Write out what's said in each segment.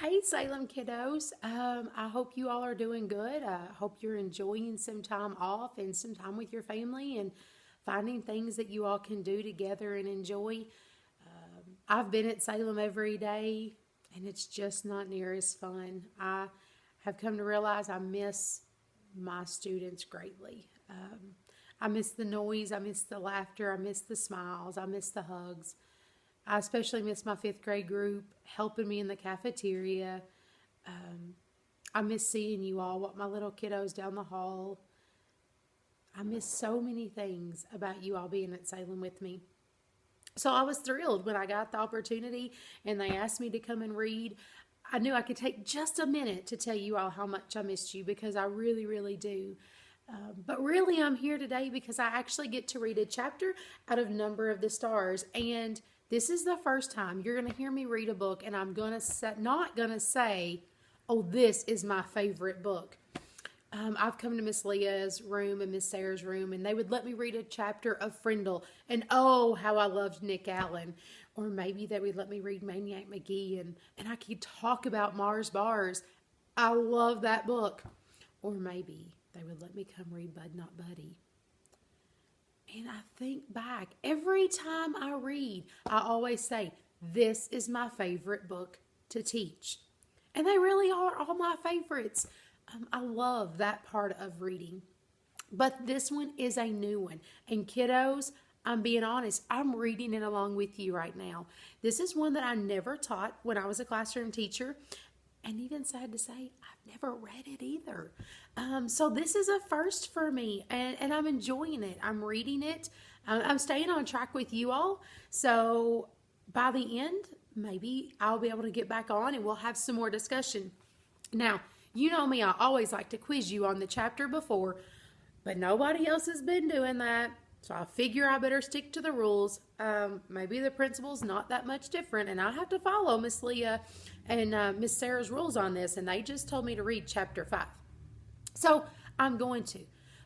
Hey Salem kiddos. I hope you all are doing good. I hope you're enjoying some time off and some time with your family and finding things that you all can do together and enjoy. I've been at Salem every day and it's just not near as fun. I have come to realize I miss my students greatly. I miss the noise, I miss the laughter, I miss the smiles, I miss the hugs. I especially miss my fifth grade group helping me in the cafeteria. I miss seeing you all, what my little kiddos down the hall. I miss so many things about you all being at Salem with me. So I was thrilled when I got the opportunity and they asked me to come and read. I knew I could take just a minute to tell you all how much I missed you because I really, really do. But really, I'm here today because I actually get to read a chapter out of Number of the Stars. And this is the first time you're going to hear me read a book, and I'm gonna not going to say, oh, this is my favorite book. I've come to Miss Leah's room and Miss Sarah's room, and they would let me read a chapter of Frindle, and oh, how I loved Nick Allen. Or maybe they would let me read Maniac McGee, and I could talk about Mars Bars. I love that book. Or maybe they would let me come read Bud Not Buddy. And I think back, every time I read, I always say, this is my favorite book to teach. And they really are all my favorites. I love that part of reading. But this one is a new one. And kiddos, I'm being honest, I'm reading it along with you right now. This is one that I never taught when I was a classroom teacher. And even sad to say, I've never read it either. So this is a first for me, and I'm enjoying it. I'm reading it. I'm staying on track with you all. So by the end, maybe I'll be able to get back on and we'll have some more discussion. Now, you know me, I always like to quiz you on the chapter before, but nobody else has been doing that. So I figure I better stick to the rules. Maybe the principle's not that much different, and I have to follow Miss Leah and Miss Sarah's rules on this, and they just told me to read chapter 5. So I'm going to.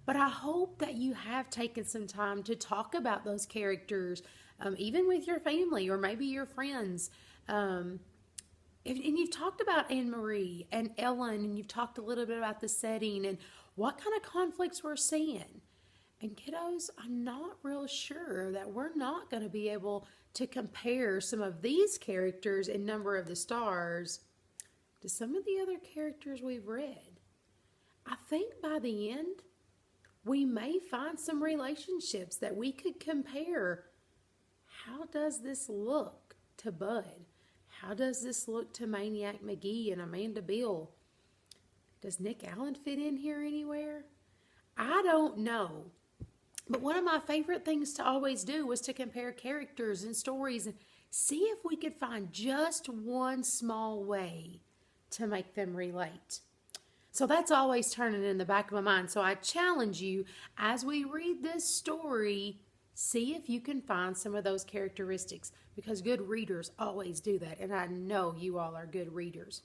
But I hope that you have taken some time to talk about those characters, even with your family or maybe your friends. And you've talked about Anne Marie and Ellen, and you've talked a little bit about the setting and what kind of conflicts we're seeing. And kiddos, I'm not real sure that we're not going to be able to compare some of these characters in Number of the Stars to some of the other characters we've read. I think by the end, we may find some relationships that we could compare. How does this look to Bud? How does this look to Maniac McGee and Amanda Bill? Does Nick Allen fit in here anywhere? I don't know. But one of my favorite things to always do was to compare characters and stories and see if we could find just one small way to make them relate. So that's always turning in the back of my mind. So I challenge you as we read this story, see if you can find some of those characteristics because good readers always do that. And I know you all are good readers.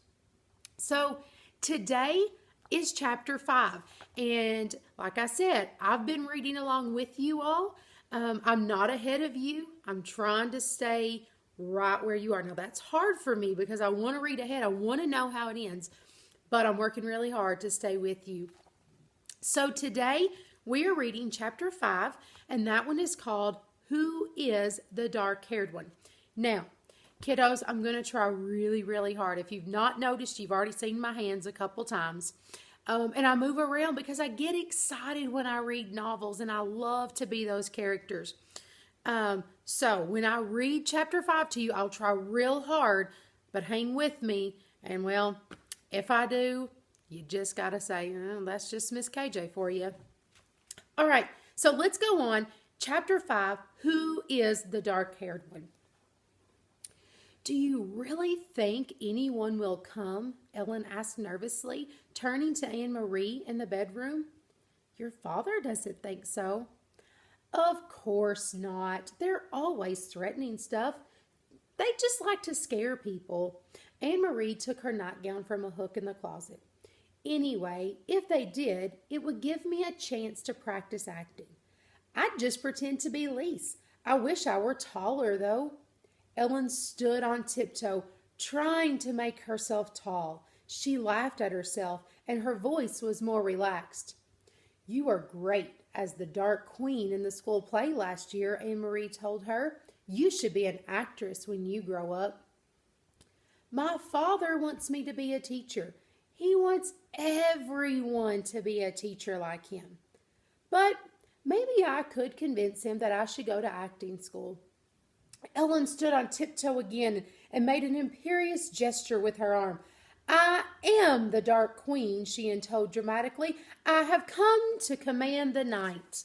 So today is chapter 5. And like I said, I've been reading along with you all. I'm not ahead of you. I'm trying to stay right where you are. Now that's hard for me because I want to read ahead. I want to know how it ends. But I'm working really hard to stay with you. So today we are reading chapter 5, and that one is called Who is the Dark-Haired One? Now, kiddos, I'm going to try really, really hard. If you've not noticed, you've already seen my hands a couple times. And I move around because I get excited when I read novels, and I love to be those characters. So when I read chapter 5 to you, I'll try real hard, but hang with me. And well, if I do, you just got to say, oh, that's just Miss KJ for you. All right, so let's go on. Chapter 5, Who is the Dark-Haired One? Do you really think anyone will come? Ellen asked nervously, turning to Anne Marie in the bedroom. Your father doesn't think so. Of course not. They're always threatening stuff. They just like to scare people. Anne Marie took her nightgown from a hook in the closet. Anyway, if they did, it would give me a chance to practice acting. I'd just pretend to be Lise. I wish I were taller, though. Ellen stood on tiptoe, trying to make herself tall. She laughed at herself, and her voice was more relaxed. You are great as the Dark Queen in the school play last year, Anne Marie told her. You should be an actress when you grow up. My father wants me to be a teacher. He wants everyone to be a teacher like him. But maybe I could convince him that I should go to acting school. Ellen stood on tiptoe again and made an imperious gesture with her arm. I am the Dark Queen, she intoned dramatically. I have come to command the night.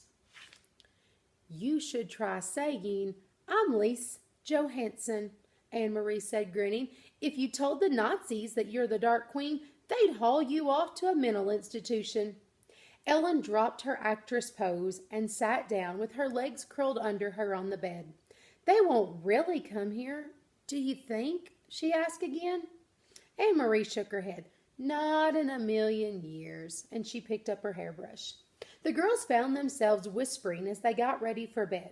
You should try saying, I'm Lise Johansson, Anne Marie said, grinning. If you told the Nazis that you're the Dark Queen, they'd haul you off to a mental institution. Ellen dropped her actress pose and sat down with her legs curled under her on the bed. They won't really come here, do you think? She asked again. Anne Marie shook her head. Not in a million years, and she picked up her hairbrush. The girls found themselves whispering as they got ready for bed.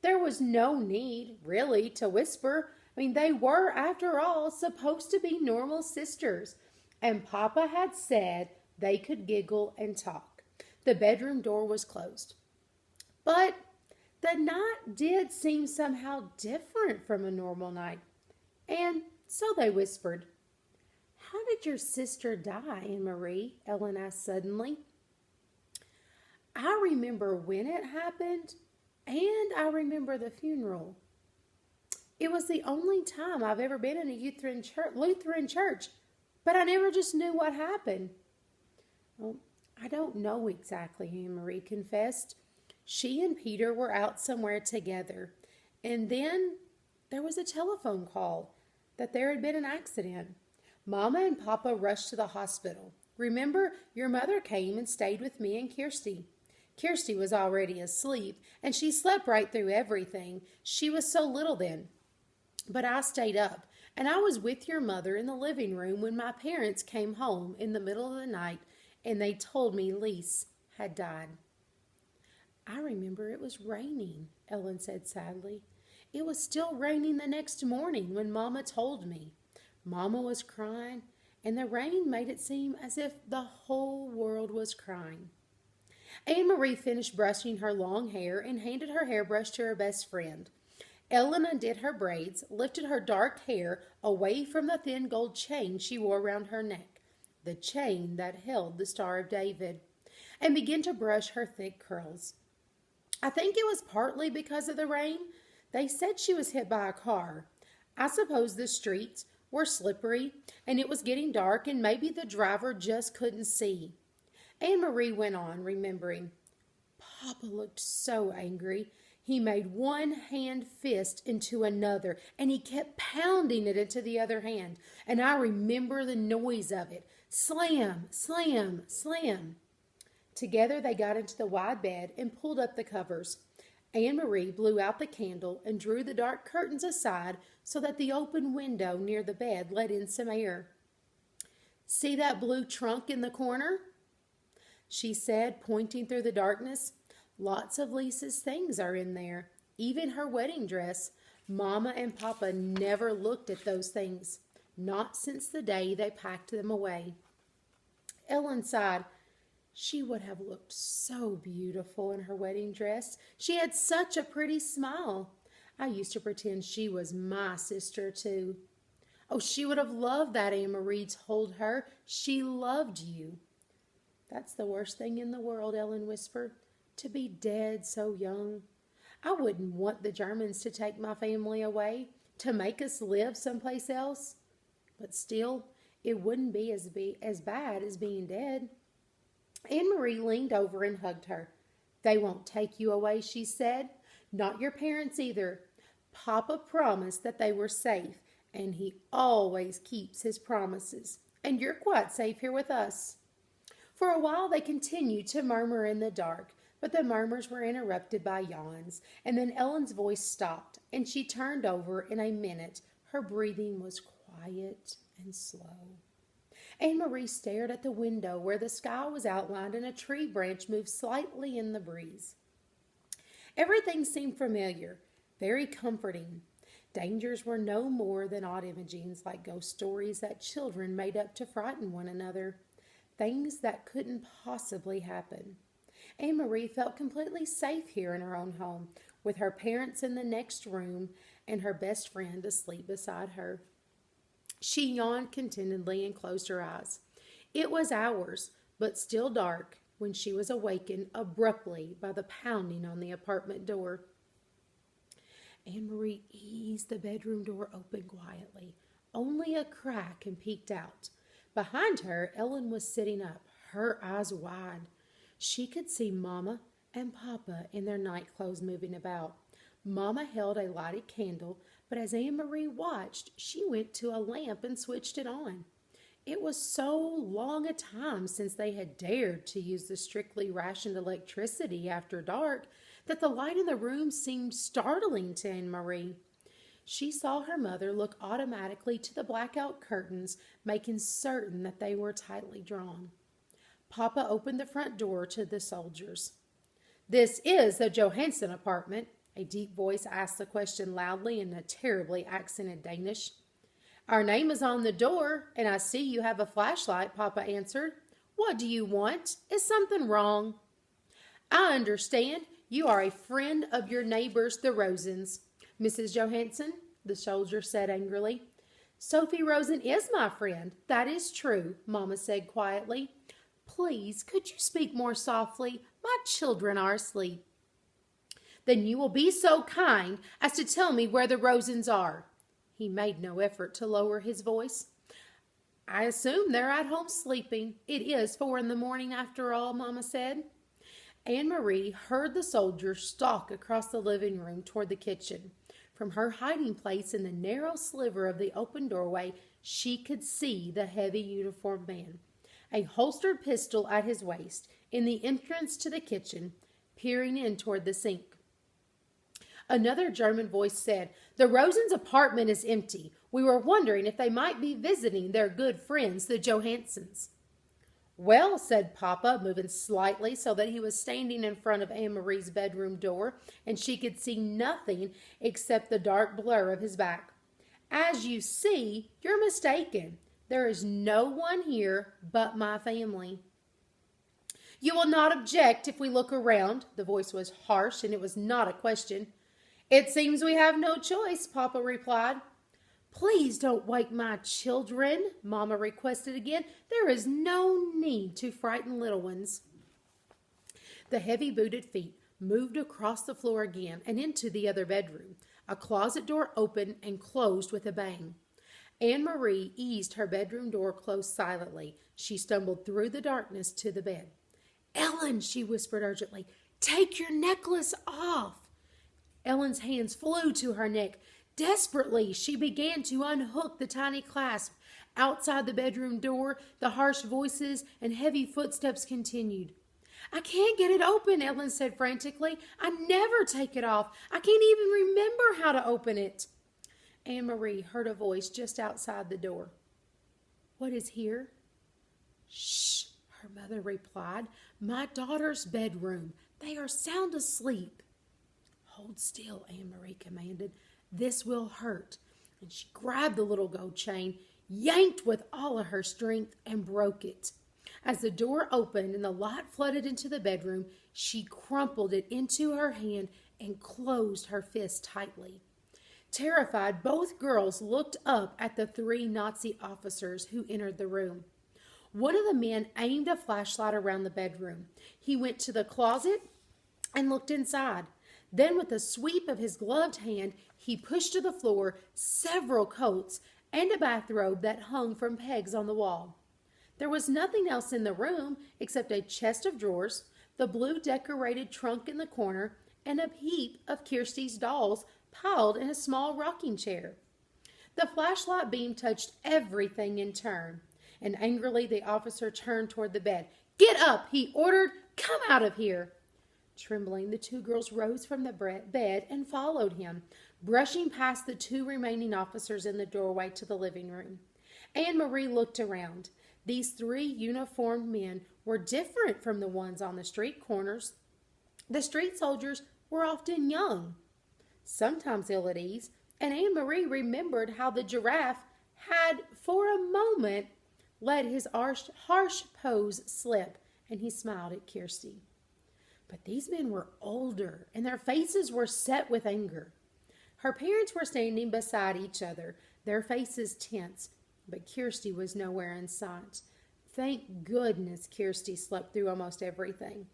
There was no need, really, to whisper. They were, after all, supposed to be normal sisters, and Papa had said they could giggle and talk. The bedroom door was closed. But the night did seem somehow different from a normal night, and so they whispered. How did your sister die, Anne Marie? Ellen asked suddenly. I remember when it happened, and I remember the funeral. It was the only time I've ever been in a Lutheran church, but I never just knew what happened. Well, I don't know exactly, Anne Marie confessed. She and Peter were out somewhere together, and then there was a telephone call that there had been an accident. Mama and Papa rushed to the hospital. Remember, your mother came and stayed with me and Kirsty. Kirsty was already asleep, and she slept right through everything. She was so little then. But I stayed up, and I was with your mother in the living room when my parents came home in the middle of the night, and they told me Lise had died. I remember it was raining, Ellen said sadly. It was still raining the next morning when Mama told me. Mama was crying, and the rain made it seem as if the whole world was crying. Anne Marie finished brushing her long hair and handed her hairbrush to her best friend. Ellen undid her braids, lifted her dark hair away from the thin gold chain she wore around her neck, the chain that held the Star of David, and began to brush her thick curls. I think it was partly because of the rain. They said she was hit by a car. I suppose the streets were slippery, and it was getting dark, and maybe the driver just couldn't see. Anne Marie went on, remembering. Papa looked so angry. He made one hand fist into another, and he kept pounding it into the other hand, and I remember the noise of it. Slam, slam, slam. Together they got into the wide bed and pulled up the covers. Anne Marie blew out the candle and drew the dark curtains aside so that the open window near the bed let in some air. See that blue trunk in the corner? She said, pointing through the darkness. Lots of Lisa's things are in there, even her wedding dress. Mama and Papa never looked at those things, not since the day they packed them away. Ellen sighed. She would have looked so beautiful in her wedding dress. She had such a pretty smile. I used to pretend she was my sister, too. Oh, she would have loved that, Anne Marie told her. She loved you. That's the worst thing in the world, Ellen whispered, to be dead so young. I wouldn't want the Germans to take my family away, to make us live someplace else. But still, it wouldn't be as bad as being dead. Anne Marie leaned over and hugged her. They won't take you away, she said. Not your parents either. Papa promised that they were safe, and he always keeps his promises. And you're quite safe here with us. For a while they continued to murmur in the dark, but the murmurs were interrupted by yawns, and then Ellen's voice stopped, and she turned over in a minute. Her breathing was quiet and slow. Anne Marie stared at the window where the sky was outlined and a tree branch moved slightly in the breeze. Everything seemed familiar, very comforting. Dangers were no more than odd imagings like ghost stories that children made up to frighten one another, things that couldn't possibly happen. Anne Marie felt completely safe here in her own home, with her parents in the next room and her best friend asleep beside her. She yawned contentedly and closed her eyes. It was hours, but still dark, when she was awakened abruptly by the pounding on the apartment door. Anne Marie eased the bedroom door open quietly, only a crack, and peeked out. Behind her, Ellen was sitting up, her eyes wide. She could see Mama and Papa in their night clothes moving about. Mama held a lighted candle, but as Anne Marie watched, she went to a lamp and switched it on. It was so long a time since they had dared to use the strictly rationed electricity after dark that the light in the room seemed startling to Anne Marie. She saw her mother look automatically to the blackout curtains, making certain that they were tightly drawn. Papa opened the front door to the soldiers. "This is the Johansson apartment," a deep voice asked the question loudly in a terribly accented Danish. "Our name is on the door, and I see you have a flashlight," Papa answered. "What do you want? Is something wrong?" "I understand you are a friend of your neighbors, the Rosens." "Mrs. Johansson," the soldier said angrily. "Sophie Rosen is my friend. That is true," Mama said quietly. "Please, could you speak more softly? My children are asleep." "Then you will be so kind as to tell me where the Rosens are." He made no effort to lower his voice. "I assume they're at home sleeping. It is 4 in the morning after all," Mama said. Anne Marie heard the soldier stalk across the living room toward the kitchen. From her hiding place in the narrow sliver of the open doorway, she could see the heavy uniformed man, a holstered pistol at his waist, in the entrance to the kitchen, peering in toward the sink. Another German voice said, "The Rosens' apartment is empty. We were wondering if they might be visiting their good friends, the Johansons." "Well," said Papa, moving slightly so that he was standing in front of Anne Marie's bedroom door, and she could see nothing except the dark blur of his back. "As you see, you're mistaken. There is no one here but my family." "You will not object if we look around?" The voice was harsh, and it was not a question. "It seems we have no choice," Papa replied. "Please don't wake my children," Mama requested again. "There is no need to frighten little ones." The heavy booted feet moved across the floor again and into the other bedroom. A closet door opened and closed with a bang. Anne Marie eased her bedroom door closed silently. She stumbled through the darkness to the bed. "Ellen," she whispered urgently, "take your necklace off." Ellen's hands flew to her neck. Desperately, she began to unhook the tiny clasp. Outside the bedroom door, the harsh voices and heavy footsteps continued. "I can't get it open," Ellen said frantically. "I never take it off. I can't even remember how to open it." Anne Marie heard a voice just outside the door. "What is here?" "Shh," her mother replied. "My daughter's bedroom. They are sound asleep." "Hold still," Anne Marie commanded. "This will hurt." And she grabbed the little gold chain, yanked with all of her strength, and broke it. As the door opened and the light flooded into the bedroom, she crumpled it into her hand and closed her fist tightly. Terrified, both girls looked up at the 3 Nazi officers who entered the room. One of the men aimed a flashlight around the bedroom. He went to the closet and looked inside. Then, with a sweep of his gloved hand, he pushed to the floor several coats and a bathrobe that hung from pegs on the wall. There was nothing else in the room except a chest of drawers, the blue decorated trunk in the corner, and a heap of Kirsty's dolls piled in a small rocking chair. The flashlight beam touched everything in turn, and angrily the officer turned toward the bed. "Get up," he ordered. "Come out of here." Trembling, the 2 girls rose from the bed and followed him, brushing past the 2 remaining officers in the doorway to the living room. Anne Marie looked around. These 3 uniformed men were different from the ones on the street corners. The street soldiers were often young, sometimes ill at ease, And Anne Marie remembered how the giraffe had, for a moment, let his harsh pose slip, and he smiled at Kirsty. But these men were older, and their faces were set with anger. Her parents were standing beside each other, their faces tense, but Kirsty was nowhere in sight. Thank goodness Kirsty slept through almost everything.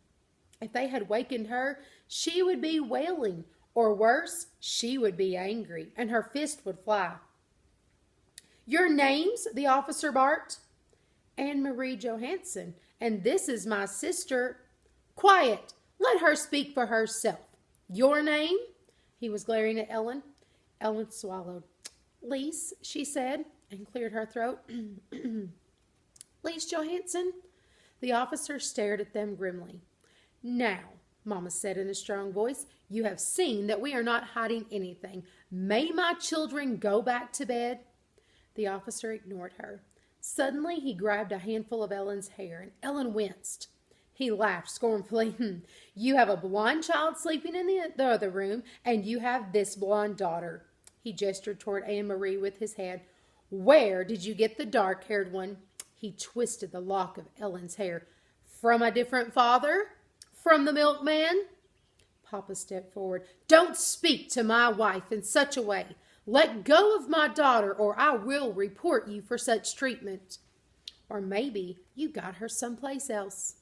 If they had wakened her, she would be wailing, or worse, she would be angry, and her fist would fly. "Your names?" the officer barked. "Anne Marie Johansson, and this is my sister." "Quiet! Let her speak for herself. Your name?" He was glaring at Ellen. Ellen swallowed. "Lise," she said, and cleared her throat. "Lise Johansson?" The officer stared at them grimly. "Now," Mama said in a strong voice, "you have seen that we are not hiding anything. May my children go back to bed?" The officer ignored her. Suddenly, he grabbed a handful of Ellen's hair, and Ellen winced. He laughed scornfully. "You have a blonde child sleeping in the other room, and you have this blonde daughter." He gestured toward Anne Marie with his head. "Where did you get the dark-haired one?" He twisted the lock of Ellen's hair. "From a different father? From the milkman?" Papa stepped forward. "Don't speak to my wife in such a way. Let go of my daughter, or I will report you for such treatment." "Or maybe you got her someplace else."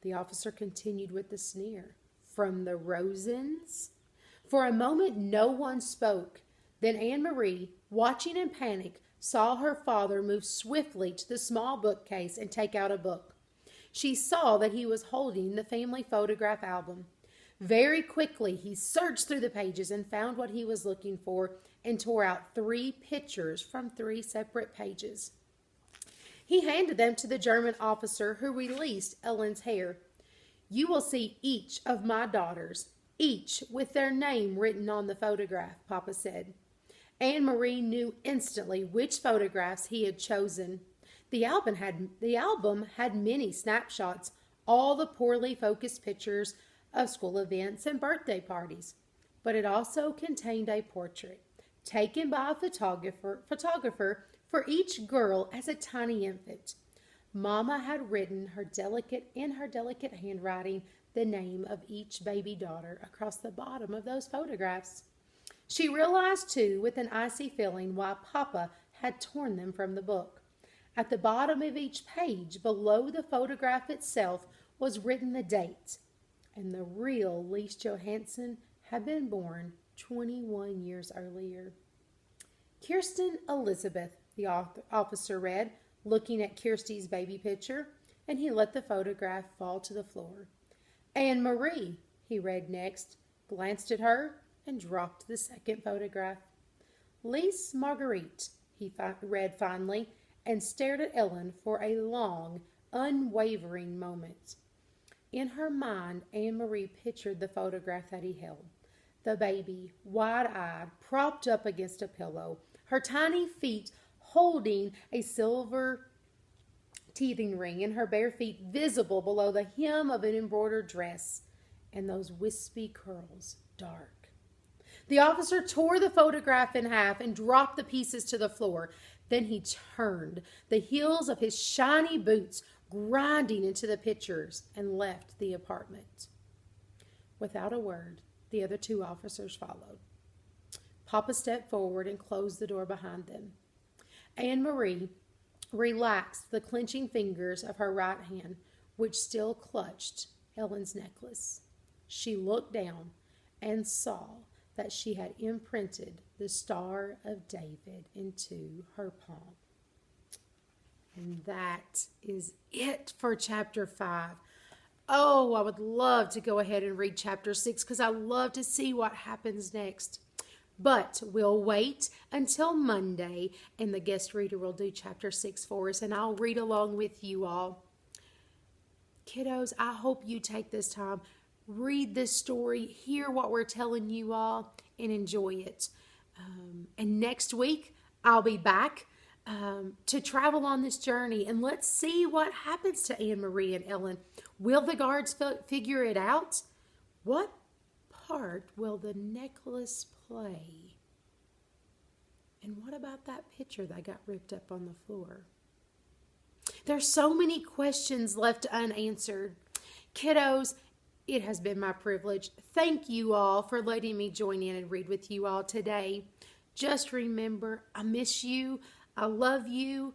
The officer continued with a sneer. "From the Rosens?" For a moment no one spoke. Then Anne Marie, watching in panic, saw her father move swiftly to the small bookcase and take out a book. She saw that he was holding the family photograph album. Very quickly he searched through the pages and found what he was looking for and tore out 3 pictures from 3 separate pages. He handed them to the German officer who released Ellen's hair. "You will see each of my daughters, each with their name written on the photograph," Papa said. Anne Marie knew instantly which photographs he had chosen. The album had many snapshots, all the poorly focused pictures of school events and birthday parties. But it also contained a portrait, taken by a photographer for each girl as a tiny infant. Mama had written in her delicate handwriting the name of each baby daughter across the bottom of those photographs. She realized, too, with an icy feeling, why Papa had torn them from the book. At the bottom of each page, below the photograph itself, was written the date, and the real Lise Johansson had been born 21 years earlier. "Kirsten Elizabeth," the officer read, looking at Kirsty's baby picture, and he let the photograph fall to the floor. "Anne Marie," he read next, glanced at her, and dropped the second photograph. "Lise Marguerite," he read finally, and stared at Ellen for a long, unwavering moment. In her mind, Anne Marie pictured the photograph that he held. The baby, wide-eyed, propped up against a pillow, her tiny feet holding a silver teething ring, and her bare feet visible below the hem of an embroidered dress, and those wispy curls dark. The officer tore the photograph in half and dropped the pieces to the floor. Then he turned, the heels of his shiny boots grinding into the pictures, and left the apartment. Without a word, the other 2 officers followed. Papa stepped forward and closed the door behind them. Anne Marie relaxed the clenching fingers of her right hand, which still clutched Ellen's necklace. She looked down and saw that she had imprinted the Star of David into her palm. And that is it for chapter 5. Oh, I would love to go ahead and read chapter 6 because I love to see what happens next. But we'll wait until Monday, and the guest reader will do chapter 6 for us, and I'll read along with you all. Kiddos, I hope you take this time, read this story, hear what we're telling you all, and enjoy it. And next week, I'll be back to travel on this journey, and let's see what happens to Anne Marie and Ellen. Will the guards figure it out? What part will the necklace play? And what about that picture that got ripped up on the floor? There's so many questions left unanswered. Kiddos, it has been my privilege. Thank you all for letting me join in and read with you all today. Just remember, I miss you, I love you,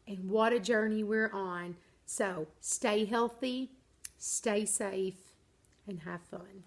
and what a journey we're on. So stay healthy, stay safe, and have fun.